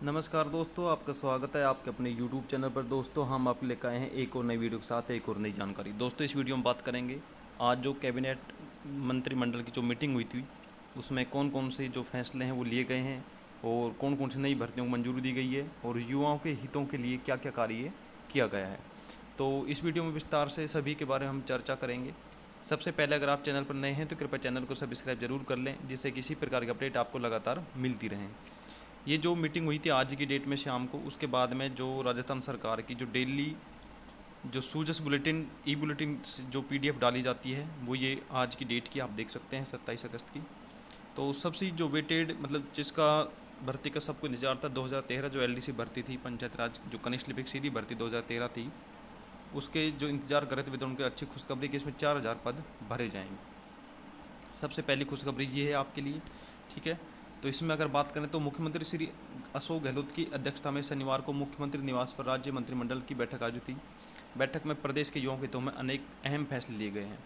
नमस्कार दोस्तों, आपका स्वागत है आपके अपने YouTube चैनल पर। दोस्तों, हम आपके लेकर आए हैं एक और नई वीडियो के साथ एक और नई जानकारी। दोस्तों, इस वीडियो में बात करेंगे आज जो कैबिनेट मंत्रिमंडल की जो मीटिंग हुई थी उसमें कौन कौन से जो फैसले हैं वो लिए गए हैं और कौन कौन सी नई भर्तियों को मंजूरी दी गई है और युवाओं के हितों के लिए क्या क्या कार्य किया गया है। तो इस वीडियो में विस्तार से सभी के बारे में हम चर्चा करेंगे। सबसे पहले, अगर आप चैनल पर नए हैं तो कृपया चैनल को सब्सक्राइब जरूर कर लें, जिससे किसी प्रकार की अपडेट आपको लगातार मिलती रहें। ये जो मीटिंग हुई थी आज की डेट में शाम को, उसके बाद में जो राजस्थान सरकार की जो डेली जो सूजस बुलेटिन ई बुलेटिन जो PDF डाली जाती है वो ये आज की डेट की आप देख सकते हैं 27 अगस्त की। तो सबसे जो वेटेड मतलब जिसका भर्ती का सबको इंतजार था 2013 जो LDC भर्ती थी, पंचायत राज जो कनिष्ठ लिपिक सीधी भर्ती 2013 थी, उसके जो इंतजार कर रहे थे तो उनकी अच्छी खुशखबरी कि इसमें 4000 पद भरे जाएंगे। सबसे पहली खुशखबरी ये है आपके लिए, ठीक है। तो इसमें अगर बात करें तो मुख्यमंत्री श्री अशोक गहलोत की अध्यक्षता में शनिवार को मुख्यमंत्री निवास पर राज्य मंत्रिमंडल की बैठक आयोजित हुई। बैठक में प्रदेश के युवाओं के हितों में अनेक अहम फैसले लिए गए हैं,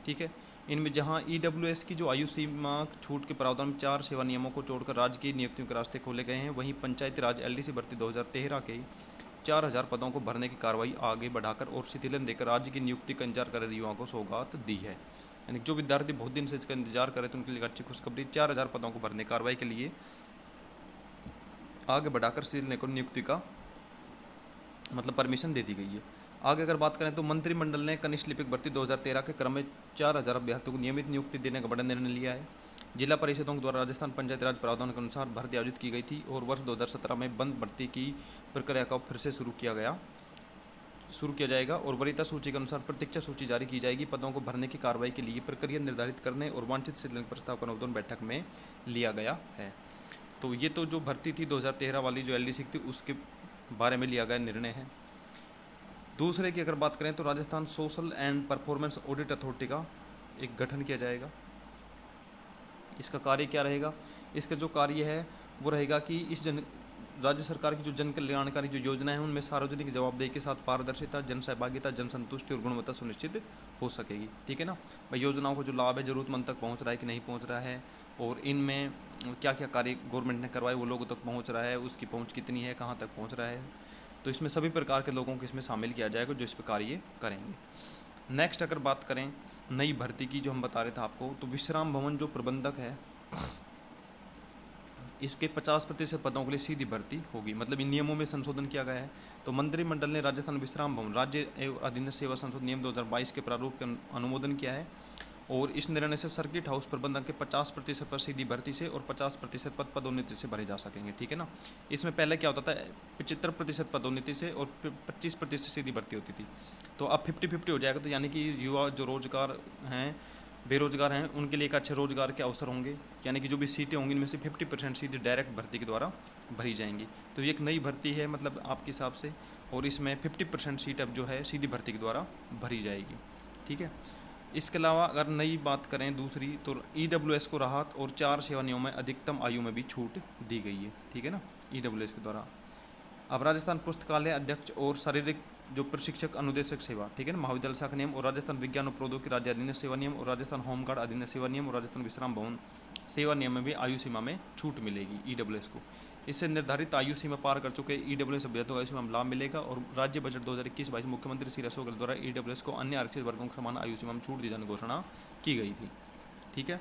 ठीक है। इनमें जहां EWS की जो आयु सीमा छूट के प्रावधान में 4 सेवा नियमों को छोड़कर राज्य की नियुक्तियों के रास्ते खोले गए हैं, वहीं पंचायती राज LDC भर्ती 2013 के 4000 पदों को भरने की कार्रवाई आगे बढ़ाकर और शिथिलन देकर राज्य की नियुक्ति का इंतजार कर रहे युवाओं को सौगात दी है। यानी जो विद्यार्थी बहुत दिन से इसका इंतजार कर रहे थे उनके लिए अच्छी खुशखबरी, 4000 पदों को भरने कार्रवाई के लिए आगे बढ़ाकर शिथिल को नियुक्ति का मतलब परमिशन दे दी गई है। आगे अगर बात करें तो मंत्रिमंडल ने कनिष्ठ लिपिक भर्ती 2013 के क्रम में 4000 अभ्यर्थियों को नियमित नियुक्ति देने का बड़ा निर्णय लिया है। जिला परिषदों के द्वारा राजस्थान पंचायती राज प्रावधान के अनुसार भर्ती आयोजित की गई थी और वर्ष 2017 में बंद भर्ती की प्रक्रिया का फिर से शुरू किया जाएगा और वरीयता सूची के अनुसार प्रतीक्षा सूची जारी की जाएगी। पदों को भरने की कार्रवाई के लिए प्रक्रिया निर्धारित करने और वांछित शिथिल प्रस्ताव का अनुमोदन बैठक में लिया गया है। तो ये तो जो भर्ती थी 2013 वाली जो LDC थी उसके बारे में लिया गया निर्णय है। दूसरे की अगर बात करें तो Rajasthan social and performance audit authority का एक गठन किया जाएगा। इसका कार्य क्या रहेगा? इसका जो कार्य है वो रहेगा कि राज्य सरकार की जो जन कल्याणकारी जो योजना है उनमें सार्वजनिक जवाबदेही के साथ पारदर्शिता, जन सहभागिता, जन संतुष्टि और गुणवत्ता सुनिश्चित हो सकेगी, ठीक है ना। भाई योजनाओं को जो लाभ है जरूरतमंद तक पहुंच रहा है कि नहीं पहुंच रहा है और इनमें क्या क्या कार्य गवर्नमेंट ने करवाए वो लोगों तक पहुंच रहा है, उसकी पहुंच कितनी है, कहाँ तक पहुंच रहा है। तो इसमें सभी प्रकार के लोगों को इसमें शामिल किया जाएगा जो इस पर कार्य करेंगे। नेक्स्ट अगर बात करें नई भर्ती की जो हम बता रहे थे आपको, तो विश्राम भवन जो प्रबंधक है इसके 50% पदों के लिए सीधी भर्ती होगी। मतलब इन नियमों में संशोधन किया गया है। तो मंत्रिमंडल ने राजस्थान विश्राम भवन राज्य एवं अधीन सेवा संशोधन नियम 2022 के प्रारूप का अनुमोदन किया है और इस निर्णय से सर्किट हाउस प्रबंधक के 50% पर सीधी भर्ती से और 50% पद पदोन्नति से भरे जा सकेंगे, ठीक है ना। इसमें पहले क्या होता था, 75% पदोन्नति से और 25% सीधी भर्ती होती थी। तो अब 50-50 हो जाएगा। तो यानी कि युवा जो रोजगार हैं बेरोजगार हैं उनके लिए एक अच्छे रोजगार के अवसर होंगे। यानी कि जो भी सीटें होंगी इनमें से 50% सीधी डायरेक्ट भर्ती के द्वारा भरी जाएंगी। तो ये एक नई भर्ती है मतलब आपके हिसाब से, और इसमें 50% सीट अब जो है सीधी भर्ती के द्वारा भरी जाएगी, ठीक है। इसके अलावा अगर नई बात करें दूसरी तो EWS को राहत और 4 सेवा नियमों में अधिकतम आयु में भी छूट दी गई है, ठीक है ना, EWS के द्वारा। अब राजस्थान पुस्तकालय अध्यक्ष और शारीरिक जो प्रशिक्षक अनुदेशक सेवा, ठीक है ना, महाविद्यालय शाखा नियम और राजस्थान विज्ञान और प्रौद्योगिकी राज्य अधीन सेवा नियम और राजस्थान होमगार्ड अधीन सेवा नियम और राजस्थान विश्राम भवन सेवा नियम में भी आयु सीमा में छूट मिलेगी EWS को। इससे निर्धारित आयु सीमा पार कर चुके EWS अभ्यर्थियों को आयु सीमा में लाभ मिलेगा और राज्य बजट 2021-22 मुख्यमंत्री श्री अशोक गहलोत द्वारा EWS को अन्य आरक्षित वर्गों को समान आयु सीमा में छूट दिए जाने की घोषणा की गई थी, ठीक है।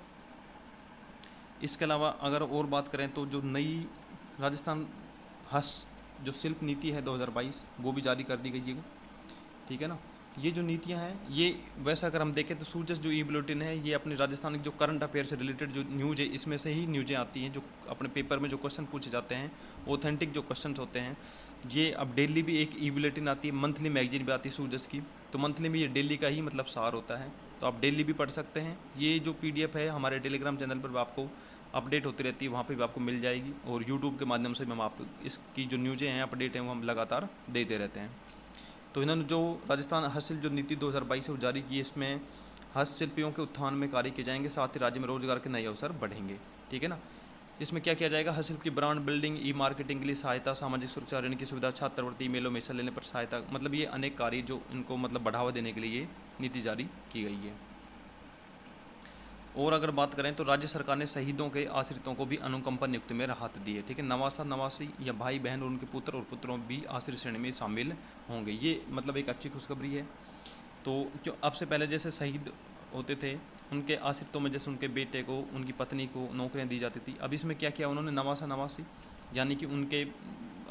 इसके अलावा अगर और बात करें तो जो नई राजस्थान जो शिल्प नीति है 2022 वो भी जारी कर दी गई है, ठीक है ना। ये जो नीतियां हैं ये वैसा अगर हम देखें तो सूजस जो ई बुलेटिन है ये अपने राजस्थान के जो करंट अफेयर से रिलेटेड जो न्यूज़ है इसमें से ही न्यूज़ें आती हैं। जो अपने पेपर में जो क्वेश्चन पूछे जाते हैं ऑथेंटिक जो क्वेश्चन होते हैं ये अब डेली भी एक ई बुलेटिन आती है, मंथली मैगजीन भी आती है सूजस की। तो मंथली में ये डेली का ही मतलब सार होता है, तो आप डेली भी पढ़ सकते हैं। ये जो PDF है हमारे टेलीग्राम चैनल पर आपको अपडेट होती रहती है, वहाँ पे भी आपको मिल जाएगी और यूट्यूब के माध्यम से हम आप इसकी जो न्यूज़ें हैं अपडेट हैं वो हम लगातार देते रहते हैं। तो इन्होंने जो राजस्थान हस्तशिल्प जो नीति 2022 है वो जारी की है, इसमें हस्तशिल्पियों के उत्थान में कार्य किए जाएंगे, साथ ही राज्य में रोजगार के नए अवसर बढ़ेंगे, ठीक है ना। इसमें क्या किया जाएगा, हस्तशिल्प की ब्रांड बिल्डिंग, मार्केटिंग के लिए सहायता, सामाजिक सुरक्षा, ऋण की सुविधा, छात्रवृत्ति, मेलों में हिस्सा लेने पर सहायता, मतलब ये अनेक कार्य जो इनको मतलब बढ़ावा देने के लिए ये नीति जारी की गई है। और अगर बात करें तो राज्य सरकार ने शहीदों के आश्रितों को भी अनुकंपा नियुक्ति में राहत दी है। ठीक है, नवासा नवासी या भाई बहन और उनके पुत्र और पुत्रों भी आश्रित श्रेणी में शामिल होंगे। ये मतलब एक अच्छी खुशखबरी है। तो जो अब से पहले जैसे शहीद होते थे उनके आश्रितों में जैसे उनके बेटे को, उनकी पत्नी को नौकरियां दी जाती थी, अब इसमें क्या किया उन्होंने, नवासा नवासी, यानी कि उनके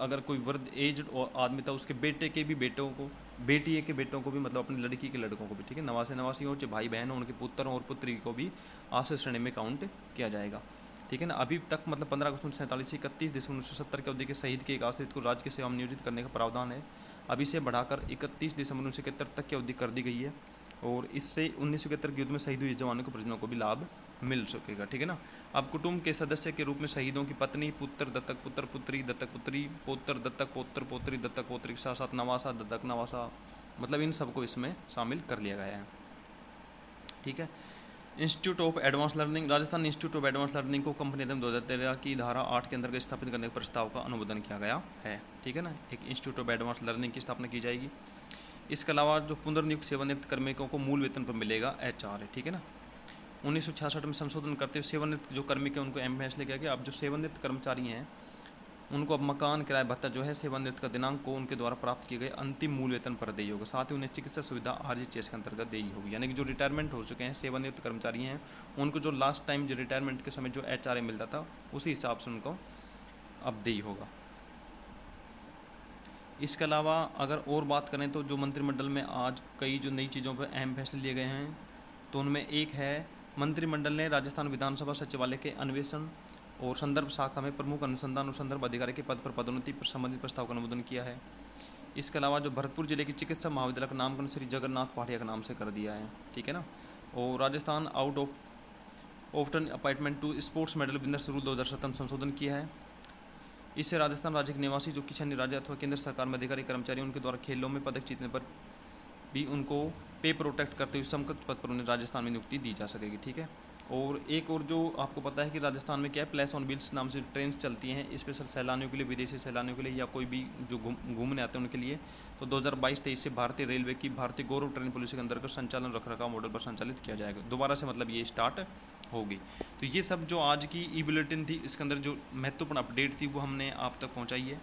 अगर कोई वृद्ध एज आदमी था उसके बेटे के भी बेटों को, बेटी के बेटों को भी, मतलब अपनी लड़की के लड़कों को भी, ठीक है, नवासे नवासी हो, चाहे भाई बहन हो, उनके पुत्र और पुत्री को भी आश्रित श्रेणी में काउंट किया जाएगा। ठीक है ना। अभी तक मतलब 15 अगस्त 1947 से 31 दिसंबर 1970 के अवधि के शहीद के एक आश्रित को राज्य की सेवा में नियोजित करने का प्रावधान है। अभी से बढ़ाकर 31 दिसंबर 1971 तक की अवधि कर दी गई है और इससे 1971 के युद्ध में शहीद हुए जवानों के परिजनों को भी लाभ मिल सकेगा। ठीक है ना। अब कुटुंब के सदस्य के रूप में शहीदों की पत्नी, पुत्र, दत्तक पुत्र, पुत्री, दत्तक पुत्री, पौत्र, दत्तक पौत्र, पौत्री, दत्तक पौत्री के साथ साथ नवासा, दत्तक नवासा, मतलब इन सबको इसमें शामिल कर लिया गया है। ठीक है। Institute of advance learning, Rajasthan institute of advance learning को कंपनी अधिनियम 2013 की धारा 8 के अंतर्गत स्थापित करने के प्रस्ताव का अनुमोदन किया गया है। ठीक है ना। एक इंस्टीट्यूट ऑफ एडवांस लर्निंग की स्थापना की जाएगी। इसके अलावा जो पुनर्नियुक्त सेवानिवृत्त कार्मिकों को मूल वेतन पर मिलेगा HR है। ठीक है ना। 1966 में संशोधन करते हुए सेवानिवृत्त जो कार्मिक है उनको फैसले किया गया। अब जो सेवानिवृत्त कर्मचारी हैं उनको अब मकान किराया भत्ता जो है सेवानिवृत्त का दिनांक को उनके द्वारा प्राप्त किए गए अंतिम मूल वेतन पर देय होगा। साथ ही उन्हें चिकित्सा सुविधा RGHS के अंतर्गत देय होगी। यानी कि जो रिटायरमेंट हो चुके हैं सेवानिवृत्त कर्मचारी हैं उनको जो लास्ट टाइम जो रिटायरमेंट के समय जो HRA मिलता था उसी हिसाब से उनको अब देय होगा। इसके अलावा अगर और बात करें तो जो मंत्रिमंडल में आज कई जो नई चीज़ों पर अहम फैसले लिए गए हैं तो उनमें एक है, मंत्रिमंडल ने राजस्थान विधानसभा सचिवालय के अन्वेषण और संदर्भ शाखा में प्रमुख अनुसंधान और संदर्भ अधिकारी के पद पर पदोन्नति पर संबंधित प्रस्ताव का अनुमोदन किया है। इसके अलावा जो भरतपुर जिले की चिकित्सा महाविद्यालय का नामकरण श्री जगन्नाथ पहाड़िया के नाम से कर दिया है। ठीक है ना। और Rajasthan out of often appointment to sports medal winners rule 2017 संशोधन किया है। इससे राजस्थान राज्य के निवासी जो किसी अन्य राज्य अथवा केंद्र सरकार में अधिकारी कर्मचारी उनके द्वारा खेलों में पदक जीतने पर भी उनको पे प्रोटेक्ट करते हुए समकक्ष पद पर उन्हें राजस्थान में नियुक्ति दी जा सकेगी। ठीक है। और एक और जो आपको पता है कि राजस्थान में क्या है, प्लेस ऑन व्हील्स नाम से ट्रेन चलती हैं स्पेशल सैलानियों के लिए, विदेशी सैलानियों के लिए या कोई भी जो घूमने आते हैं उनके लिए। तो 2022-23 से भारतीय रेलवे की भारतीय गौरव ट्रेन पॉलिसी के अंतर्गत संचालन रखरखाव मॉडल पर संचालित किया जाएगा। दोबारा से मतलब ये स्टार्ट होगी। तो ये सब जो आज की ई बुलेटिन थी इसके अंदर जो महत्वपूर्ण अपडेट थी वो हमने आप तक पहुँचाई है।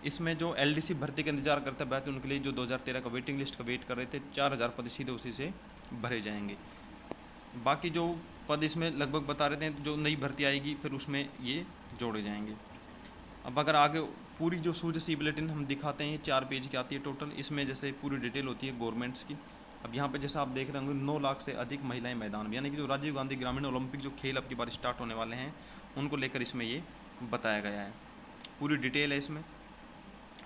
इसमें जो LDC भर्ती का इंतजार करते हैं उनके लिए जो 2013 का वेटिंग लिस्ट का वेट कर रहे थे 4000 पद सीधे उसी से भरे जाएंगे। बाकी जो पद इसमें लगभग बता रहे थे जो नई भर्ती आएगी फिर उसमें ये जोड़े जाएंगे। अब अगर आगे पूरी जो सूझ सी बुलेटिन हम दिखाते हैं 4 पेज की आती है टोटल, इसमें जैसे पूरी डिटेल होती है गवर्नमेंट्स की। अब यहाँ पे जैसा आप देख रहे होंगे 9 लाख से अधिक महिलाएं मैदान में, यानी कि जो राजीव गांधी ग्रामीण ओलंपिक जो खेल अब की बार स्टार्ट होने वाले हैं उनको लेकर इसमें ये बताया गया है। पूरी डिटेल है इसमें,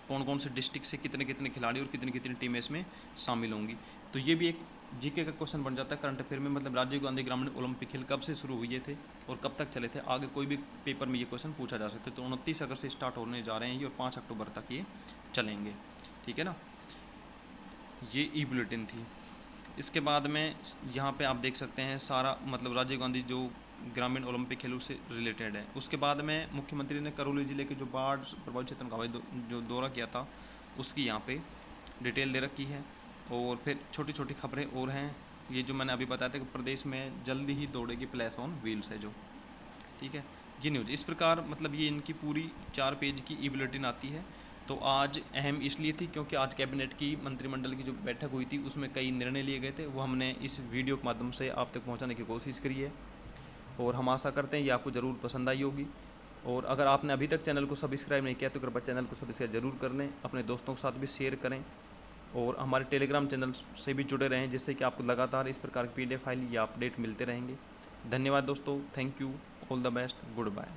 कौन कौन से डिस्ट्रिक्ट से कितने कितने खिलाड़ी और कितनी कितनी टीमें इसमें शामिल होंगी। तो ये भी एक GK का क्वेश्चन बन जाता है करंट अफेयर में, मतलब राजीव गांधी ग्रामीण ओलंपिक खेल कब से शुरू हुए थे और कब तक चले थे। आगे कोई भी पेपर में ये क्वेश्चन पूछा जा सकता है। तो 29 अगस्त से स्टार्ट होने जा रहे हैं ये और 5 अक्टूबर तक ये चलेंगे। ठीक है ना। ये ई बुलेटिन थी। इसके बाद में यहाँ पे आप देख सकते हैं सारा मतलब राजीव गांधी जो ग्रामीण ओलंपिक खेलों से रिलेटेड है। उसके बाद में मुख्यमंत्री ने करौली जिले के जो बाढ़ प्रभावित क्षेत्रों का हवाई जो दौरा किया था उसकी यहाँ पे डिटेल दे रखी है। और फिर छोटी छोटी खबरें और हैं, ये जो मैंने अभी बताया था कि प्रदेश में जल्दी ही दौड़ेगी प्लेस ऑन व्हील्स है जो। ठीक है। ये न्यूज़ इस प्रकार मतलब ये इनकी पूरी 4 पेज की ई बुलेटिन आती है। तो आज अहम इसलिए थी क्योंकि आज कैबिनेट की मंत्रिमंडल की जो बैठक हुई थी उसमें कई निर्णय लिए गए थे, वो हमने इस वीडियो के माध्यम से आप तक पहुंचाने की कोशिश करी है और हम आशा करते हैं ये आपको ज़रूर पसंद आई होगी। और अगर आपने अभी तक चैनल को सब्सक्राइब नहीं किया तो कृपया चैनल को सब्सक्राइब जरूर कर लें, अपने दोस्तों के साथ भी शेयर करें और हमारे टेलीग्राम चैनल से भी जुड़े रहें जिससे कि आपको लगातार इस प्रकार की PDF फाइल या अपडेट मिलते रहेंगे। धन्यवाद दोस्तों, thank you, all the best, good bye.